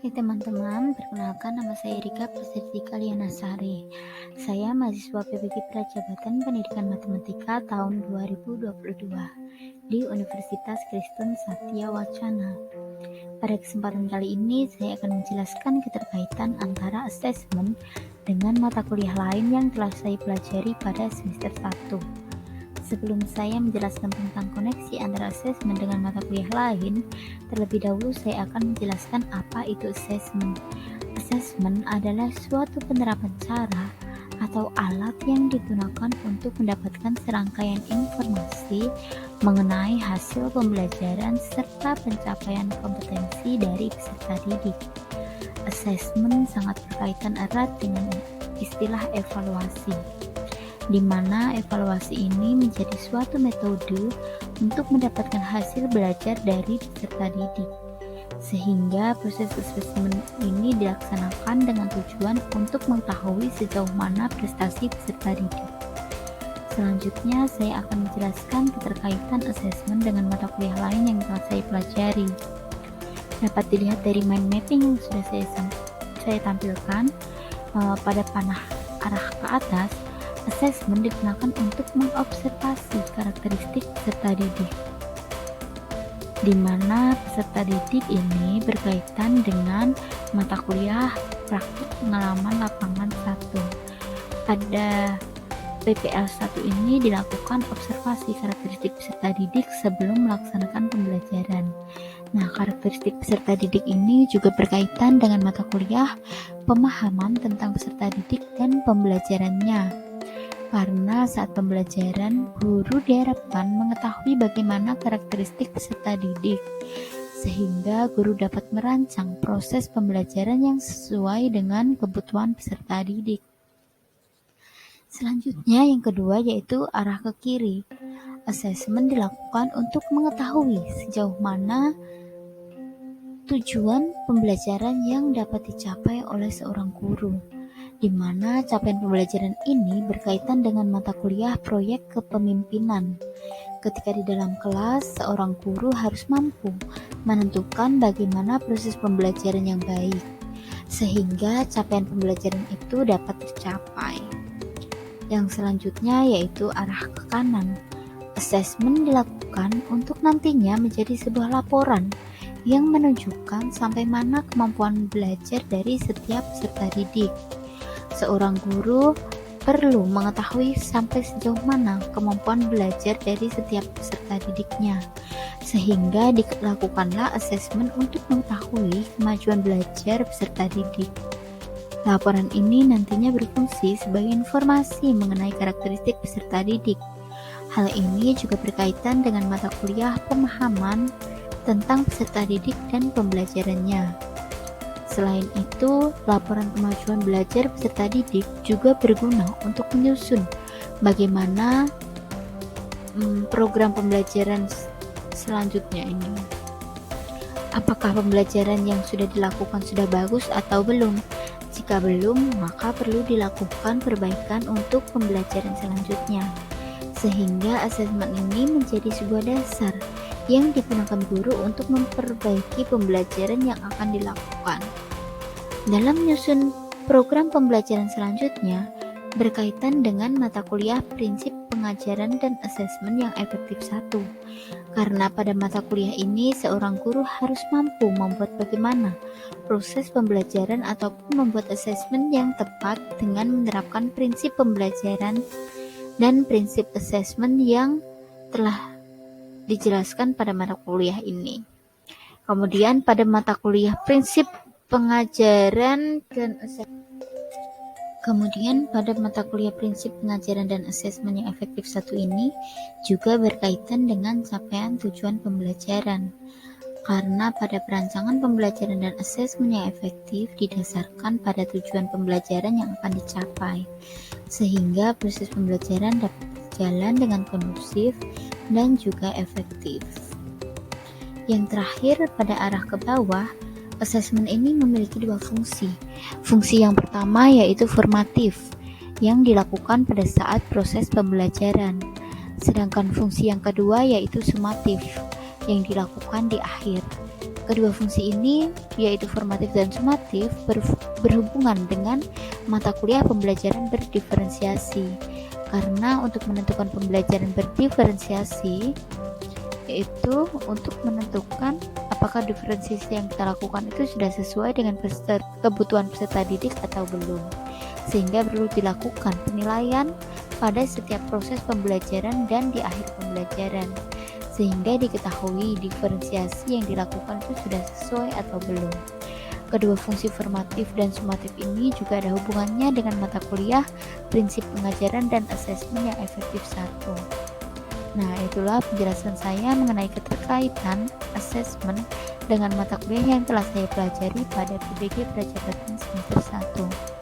Hai teman-teman, perkenalkan nama saya Rika Prasetyika Lianasari. Saya mahasiswa PPG Prajabatan Pendidikan Matematika tahun 2022 di Universitas Kristen Satya Wacana. Pada kesempatan kali ini, saya akan menjelaskan keterkaitan antara asesmen dengan mata kuliah lain yang telah saya pelajari pada semester 1. Sebelum saya menjelaskan tentang koneksi antara asesmen dengan mata kuliah lain, terlebih dahulu saya akan menjelaskan apa itu asesmen. Asesmen adalah suatu penerapan cara atau alat yang digunakan untuk mendapatkan serangkaian informasi mengenai hasil pembelajaran serta pencapaian kompetensi dari peserta didik. Asesmen sangat berkaitan erat dengan istilah evaluasi, di mana evaluasi ini menjadi suatu metode untuk mendapatkan hasil belajar dari peserta didik, sehingga proses asesmen ini dilaksanakan dengan tujuan untuk mengetahui sejauh mana prestasi peserta didik. Selanjutnya, saya akan menjelaskan keterkaitan asesmen dengan mata kuliah lain yang telah saya pelajari. Dapat dilihat dari mind mapping yang sudah saya tampilkan pada panah arah ke atas. Asesmen digunakan untuk mengobservasi karakteristik peserta didik, di mana peserta didik ini berkaitan dengan mata kuliah praktik pengalaman lapangan 1. Pada PPL 1 ini dilakukan observasi karakteristik peserta didik sebelum melaksanakan pembelajaran. Nah, karakteristik peserta didik ini juga berkaitan dengan mata kuliah pemahaman tentang peserta didik dan pembelajarannya. Karena saat pembelajaran, guru diharapkan mengetahui bagaimana karakteristik peserta didik, sehingga guru dapat merancang proses pembelajaran yang sesuai dengan kebutuhan peserta didik. Selanjutnya, yang kedua yaitu arah ke kiri. Asesmen dilakukan untuk mengetahui sejauh mana tujuan pembelajaran yang dapat dicapai oleh seorang guru, di mana capaian pembelajaran ini berkaitan dengan mata kuliah proyek kepemimpinan. Ketika di dalam kelas, seorang guru harus mampu menentukan bagaimana proses pembelajaran yang baik, sehingga capaian pembelajaran itu dapat tercapai. Yang selanjutnya yaitu arah ke kanan. Asesmen dilakukan untuk nantinya menjadi sebuah laporan yang menunjukkan sampai mana kemampuan belajar dari setiap peserta didik. Seorang guru perlu mengetahui sampai sejauh mana kemampuan belajar dari setiap peserta didiknya, sehingga dilakukanlah asesmen untuk mengetahui kemajuan belajar peserta didik. Laporan ini nantinya berfungsi sebagai informasi mengenai karakteristik peserta didik. Hal ini juga berkaitan dengan mata kuliah pemahaman tentang peserta didik dan pembelajarannya. Selain itu, laporan kemajuan belajar peserta didik juga berguna untuk menyusun bagaimana program pembelajaran selanjutnya ini. Apakah pembelajaran yang sudah dilakukan sudah bagus atau belum? Jika belum, maka perlu dilakukan perbaikan untuk pembelajaran selanjutnya, sehingga asesmen ini menjadi sebuah dasar yang digunakan guru untuk memperbaiki pembelajaran yang akan dilakukan. Dalam menyusun program pembelajaran selanjutnya, berkaitan dengan mata kuliah prinsip pengajaran dan asesmen yang efektif 1. Karena pada mata kuliah ini, seorang guru harus mampu membuat bagaimana proses pembelajaran ataupun membuat asesmen yang tepat dengan menerapkan prinsip pembelajaran dan prinsip asesmen yang telah dijelaskan pada mata kuliah ini. Kemudian pada mata kuliah prinsip pengajaran dan asesmen yang efektif 1 ini juga berkaitan dengan capaian tujuan pembelajaran. Karena pada perancangan pembelajaran dan asesmen yang efektif didasarkan pada tujuan pembelajaran yang akan dicapai, sehingga proses pembelajaran dapat berjalan dengan kondusif dan juga efektif. Yang terakhir, pada arah ke bawah, asesmen ini memiliki dua fungsi. Fungsi yang pertama yaitu formatif, yang dilakukan pada saat proses pembelajaran. Sedangkan fungsi yang kedua yaitu sumatif, yang dilakukan di akhir. Kedua fungsi ini, yaitu formatif dan sumatif, berhubungan dengan mata kuliah pembelajaran berdiferensiasi. Karena untuk menentukan pembelajaran berdiferensiasi, yaitu untuk menentukan apakah diferensiasi yang kita lakukan itu sudah sesuai dengan kebutuhan peserta didik atau belum. Sehingga perlu dilakukan penilaian pada setiap proses pembelajaran dan di akhir pembelajaran, sehingga diketahui diferensiasi yang dilakukan itu sudah sesuai atau belum. Kedua fungsi formatif dan sumatif ini juga ada hubungannya dengan mata kuliah, prinsip pengajaran, dan asesmen yang efektif 1. Nah, itulah penjelasan saya mengenai keterkaitan asesmen dengan mata kuliah yang telah saya pelajari pada PBG Prajabatan semester 1.